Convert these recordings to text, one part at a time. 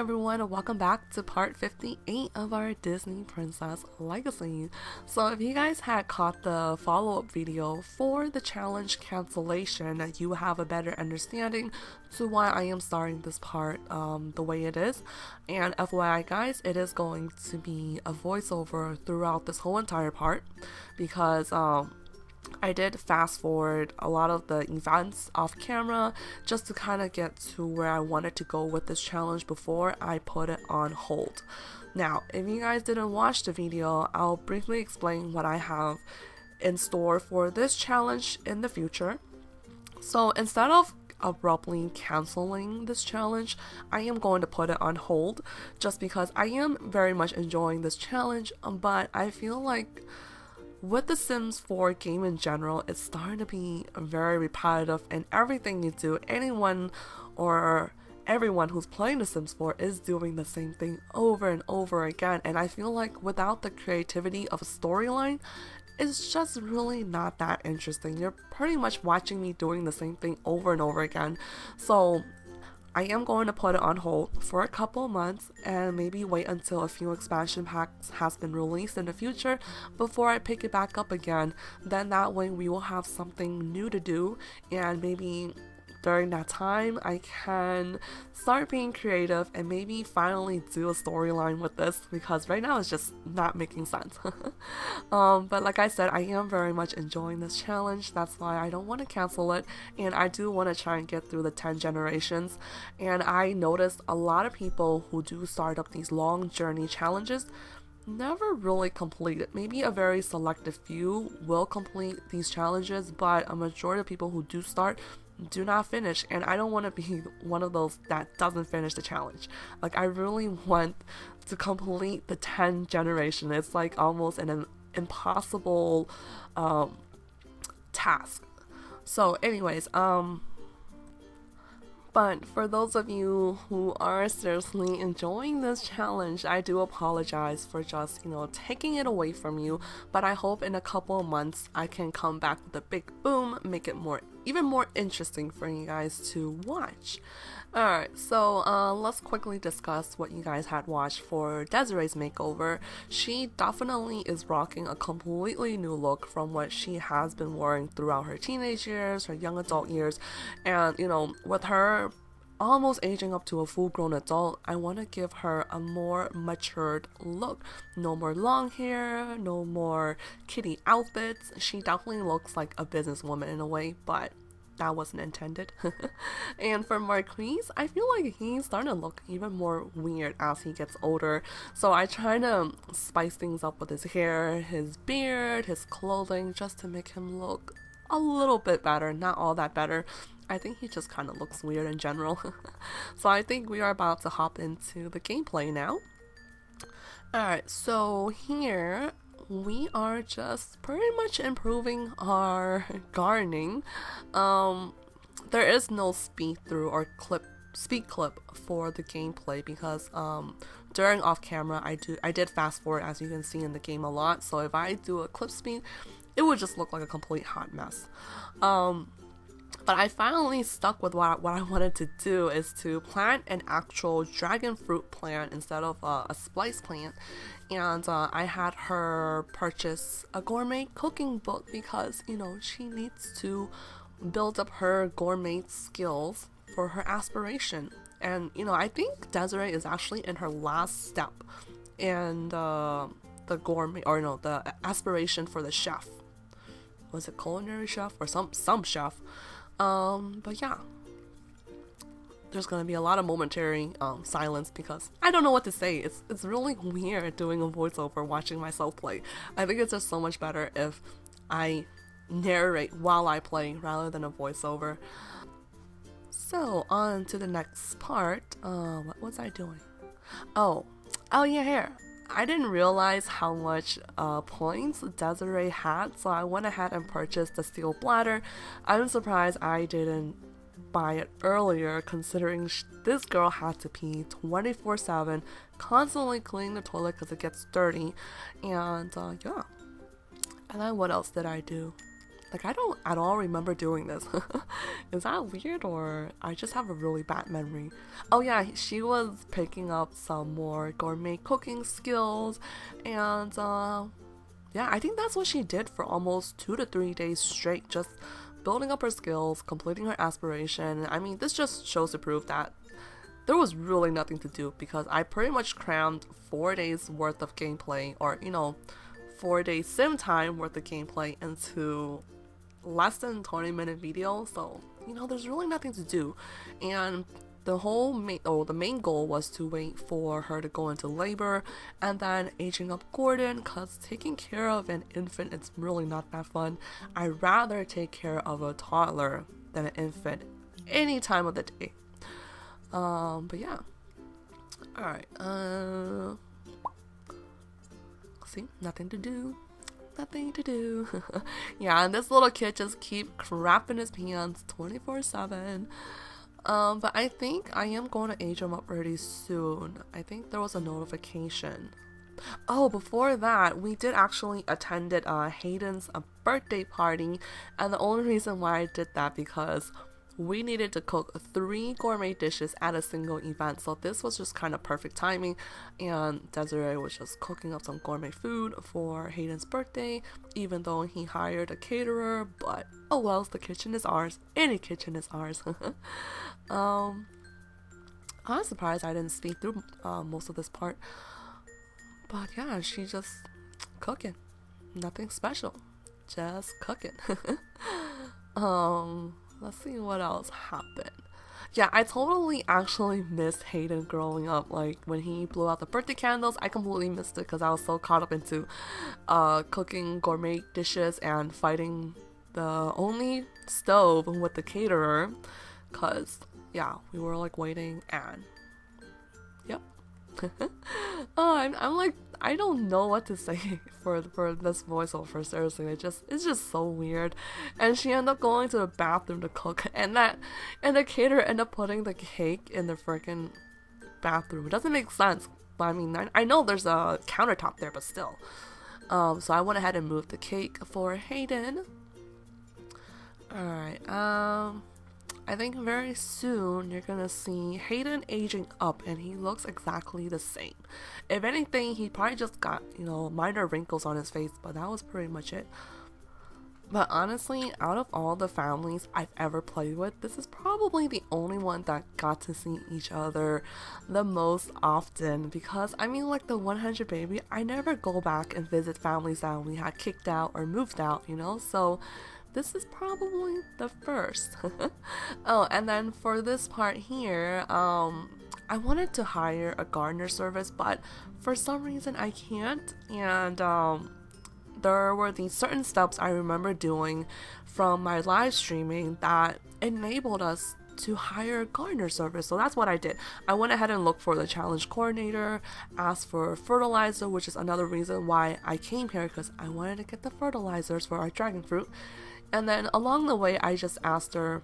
everyone, and welcome back to part 58 of our Disney Princess Legacy. So if you guys had caught the follow-up video for the challenge cancellation, you have a better understanding to why I am starting this part the way it is. And FYI guys, it is going to be a voiceover throughout this whole entire part because I did fast forward a lot of the events off camera just to kind of get to where I wanted to go with this challenge before I put it on hold. Now, if you guys didn't watch the video, I'll briefly explain what I have in store for this challenge in the future. So instead of abruptly canceling this challenge, I am going to put it on hold just because I am very much enjoying this challenge, but I feel like with the Sims 4 game in general, it's starting to be very repetitive, and everything you do, anyone or everyone who's playing the Sims 4 is doing the same thing over and over again, and I feel like without the creativity of a storyline, it's just really not that interesting. You're pretty much watching me doing the same thing over and over again. So I am going to put it on hold for a couple months and maybe wait until a few expansion packs has been released in the future before I pick it back up again. Then that way we will have something new to do, and maybe during that time I can start being creative and maybe finally do a storyline with this, because right now it's just not making sense. But like I said, I am very much enjoying this challenge. That's why I don't want to cancel it, and I do want to try and get through the 10 generations. And I noticed a lot of people who do start up these long journey challenges never really complete it. Maybe a very selective few will complete these challenges, but a majority of people who do start do not finish, and I don't want to be one of those that doesn't finish the challenge. Like, I really want to complete the 10 generation. It's like almost an impossible task. So anyways, but for those of you who are seriously enjoying this challenge, I do apologize for just, taking it away from you, but I hope in a couple of months I can come back with a big boom, make it even more interesting for you guys to watch. Alright, so let's quickly discuss what you guys had watched for Desiree's makeover. She definitely is rocking a completely new look from what she has been wearing throughout her teenage years, her young adult years, and with her almost aging up to a full-grown adult, I want to give her a more matured look. No more long hair, no more kitty outfits. She definitely looks like a businesswoman in a way, but that wasn't intended. And for Marquise, I feel like he's starting to look even more weird as he gets older. So I try to spice things up with his hair, his beard, his clothing, just to make him look a little bit better. Not all that better. I think he just kind of looks weird in general. So I think we are about to hop into the gameplay now. Alright, so here we are just pretty much improving our gardening. There is no speed through or speed clip for the gameplay because during off camera I did fast forward, as you can see in the game, a lot. So if I do a clip speed, it would just look like a complete hot mess. But I finally stuck with what I wanted to do, is to plant an actual dragon fruit plant instead of a splice plant. And I had her purchase a gourmet cooking book because, she needs to build up her gourmet skills for her aspiration. And, I think Desiree is actually in her last step in the gourmet, or no, the aspiration for the chef. Was it culinary chef or some chef? But yeah, there's gonna be a lot of momentary silence because I don't know what to say. It's really weird doing a voiceover watching myself play. I think it's just so much better if I narrate while I play rather than a voiceover. So on to the next part. What was I doing? Oh yeah, here. I didn't realize how much points Desiree had, so I went ahead and purchased the steel bladder. I'm surprised I didn't buy it earlier, considering this girl had to pee 24/7, constantly cleaning the toilet because it gets dirty. And yeah. And then what else did I do? Like, I don't at all remember doing this. Is that weird, or I just have a really bad memory? Oh yeah, she was picking up some more gourmet cooking skills, and yeah, I think that's what she did for almost 2 to 3 days straight, just building up her skills, completing her aspiration. I mean, this just shows to prove that there was really nothing to do, because I pretty much crammed 4 days worth of gameplay, or 4 days sim time worth of gameplay into less than 20-minute video. So there's really nothing to do, and the main goal was to wait for her to go into labor and then aging up Gordon, because taking care of an infant, it's really not that fun. I'd rather take care of a toddler than an infant any time of the day. But yeah. Alright, see, nothing to do. Yeah, and this little kid just keep crapping his pants 24/7. But I think I am going to age him up pretty soon. I think there was a notification. Oh, before that, we did actually attended Hayden's birthday party, and the only reason why I did that because we needed to cook 3 gourmet dishes at a single event, so this was just kind of perfect timing, and Desiree was just cooking up some gourmet food for Hayden's birthday, even though he hired a caterer, but oh well, the kitchen is ours. Any kitchen is ours. I'm surprised I didn't speak through most of this part, but yeah, she just cooking. Nothing special, just cooking. Let's see what else happened. Yeah, I totally actually missed Hayden growing up. Like, when he blew out the birthday candles, I completely missed it because I was so caught up into cooking gourmet dishes and fighting the only stove with the caterer. Because, yeah, we were like waiting, and yep. Oh, I'm like, I don't know what to say for this voiceover. Seriously, it's just so weird. And she ended up going to the bathroom to cook, and the caterer ended up putting the cake in the freaking bathroom. It doesn't make sense, but I mean, I know there's a countertop there, but still. So I went ahead and moved the cake for Hayden. All right. I think very soon you're gonna see Hayden aging up, and he looks exactly the same. If anything, he probably just got, minor wrinkles on his face, but that was pretty much it. But honestly, out of all the families I've ever played with, this is probably the only one that got to see each other the most often, because I mean, like the 100 baby, I never go back and visit families that we had kicked out or moved out, so this is probably the first. Oh, and then for this part here, I wanted to hire a gardener service, but for some reason I can't, and there were these certain steps I remember doing from my live streaming that enabled us to hire a gardener service. So that's what I did. I went ahead and looked for the challenge coordinator, asked for fertilizer, which is another reason why I came here, because I wanted to get the fertilizers for our dragon fruit. And then along the way, I just asked her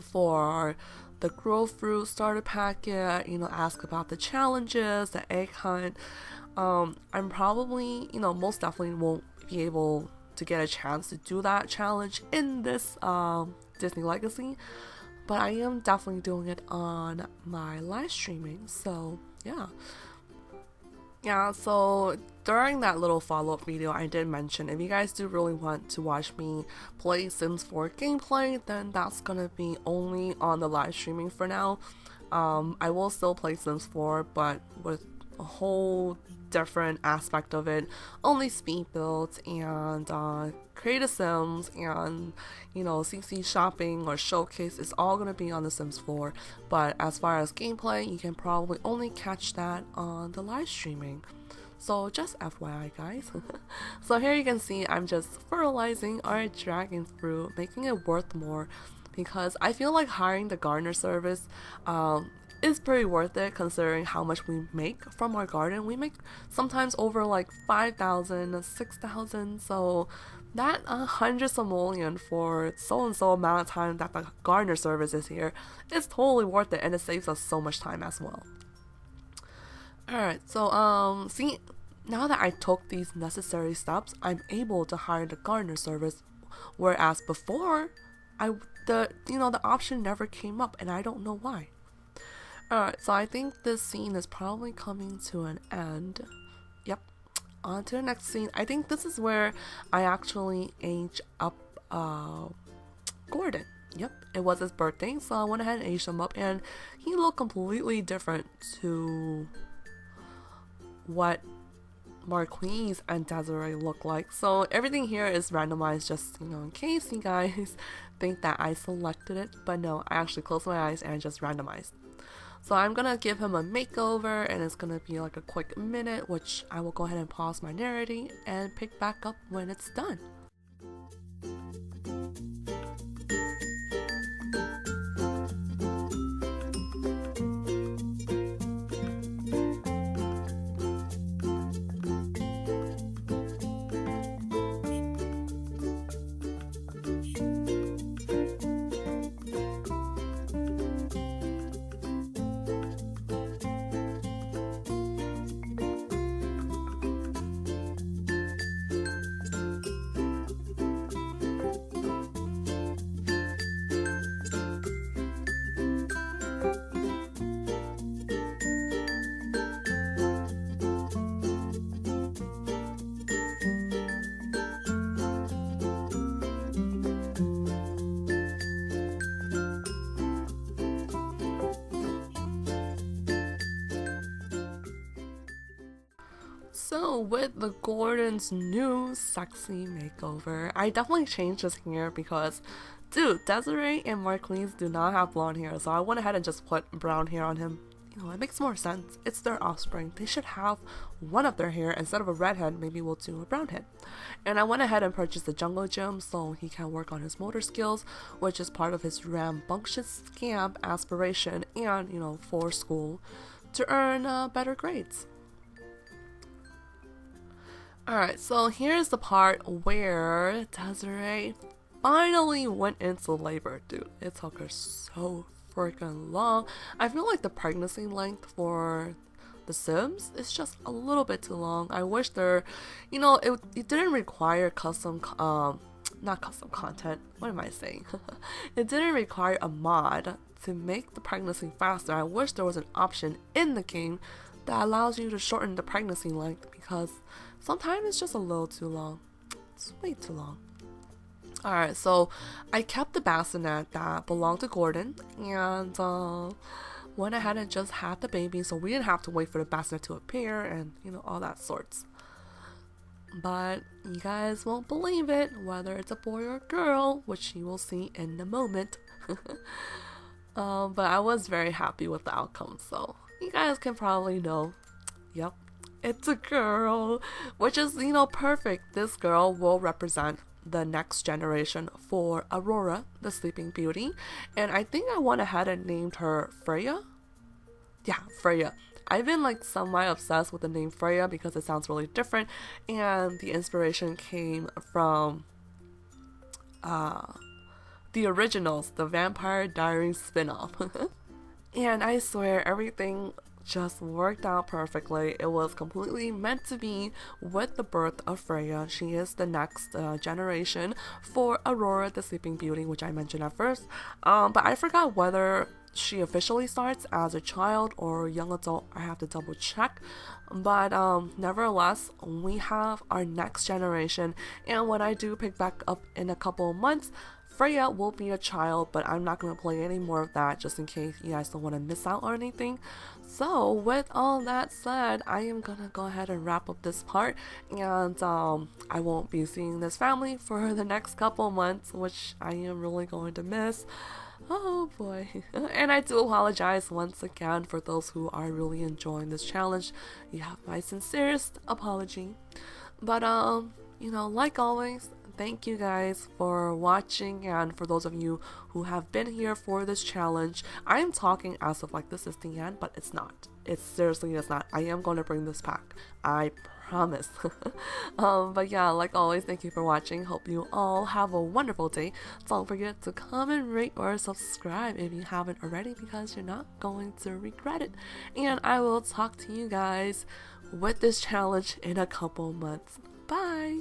for the grow fruit starter packet, ask about the challenges, the egg hunt. I'm probably, most definitely won't be able to get a chance to do that challenge in this Disney Legacy, but I am definitely doing it on my live streaming. So yeah, so during that little follow-up video, I did mention if you guys do really want to watch me play Sims 4 gameplay, then that's gonna be only on the live streaming for now. I will still play Sims 4, but with a whole different aspect of it, only speed builds and creative Sims and CC shopping or showcase is all gonna be on the Sims 4. But as far as gameplay, you can probably only catch that on the live streaming. So just FYI, guys. So here you can see I'm just fertilizing our dragon fruit, making it worth more, because I feel like hiring the gardener service is pretty worth it considering how much we make from our garden. We make sometimes over like 5,000, 6,000, so that 100 simoleon for so and so amount of time that the gardener service is here is totally worth it, and it saves us so much time as well. Alright, so see, now that I took these necessary steps, I'm able to hire the gardener service Whereas before, the option never came up, and I don't know why. Alright, so I think this scene is probably coming to an end. Yep. On to the next scene. I think this is where I actually age up Gordon. Yep, it was his birthday, so I went ahead and aged him up, and he looked completely different to what Marquise and Desiree look like. So everything here is randomized, just in case you guys think that I selected it, but no, I actually closed my eyes and just randomized. So I'm gonna give him a makeover, and it's gonna be like a quick minute, which I will go ahead and pause my narrating and pick back up when it's done. So with the Gordon's new sexy makeover, I definitely changed his hair because, dude, Desiree and Marquise do not have blonde hair, so I went ahead and just put brown hair on him. It makes more sense. It's their offspring. They should have one of their hair. Instead of a redhead, maybe we'll do a brown head. And I went ahead and purchased the jungle gym so he can work on his motor skills, which is part of his rambunctious scamp aspiration and, for school to earn better grades. Alright, so here's the part where Desiree finally went into labor. Dude, it took her so freaking long. I feel like the pregnancy length for The Sims is just a little bit too long. I wish it didn't require not custom content. What am I saying? It didn't require a mod to make the pregnancy faster. I wish there was an option in the game that allows you to shorten the pregnancy length, because sometimes it's just a little too long. It's way too long. Alright, so I kept the bassinet that belonged to Gordon and went ahead and just had the baby, so we didn't have to wait for the bassinet to appear and all that sorts. But you guys won't believe it, whether it's a boy or a girl, which you will see in a moment. But I was very happy with the outcome, so you guys can probably know. Yep, it's a girl, which is, perfect. This girl will represent the next generation for Aurora, the Sleeping Beauty. And I think I went ahead and named her Freya. Yeah, Freya. I've been semi-obsessed with the name Freya because it sounds really different. And the inspiration came from the originals, the Vampire Diaries spin-off. And I swear everything just worked out perfectly. It was completely meant to be with the birth of Freya. She is the next generation for Aurora, the Sleeping Beauty, which I mentioned at first. But I forgot whether she officially starts as a child or young adult. I have to double check. But nevertheless, we have our next generation. And when I do pick back up in a couple of months, Freya will be a child, but I'm not going to play any more of that just in case you guys don't want to miss out on anything. So with all that said, I am going to go ahead and wrap up this part, and I won't be seeing this family for the next couple months, which I am really going to miss. Oh boy. And I do apologize once again for those who are really enjoying this challenge. You have my sincerest apology. But like always, thank you guys for watching, and for those of you who have been here for this challenge. I am talking as if this is the end, but it's not. It seriously is not. I am going to bring this back. I promise. But yeah, like always, thank you for watching. Hope you all have a wonderful day. Don't forget to comment, rate, or subscribe if you haven't already, because you're not going to regret it. And I will talk to you guys with this challenge in a couple months. Bye!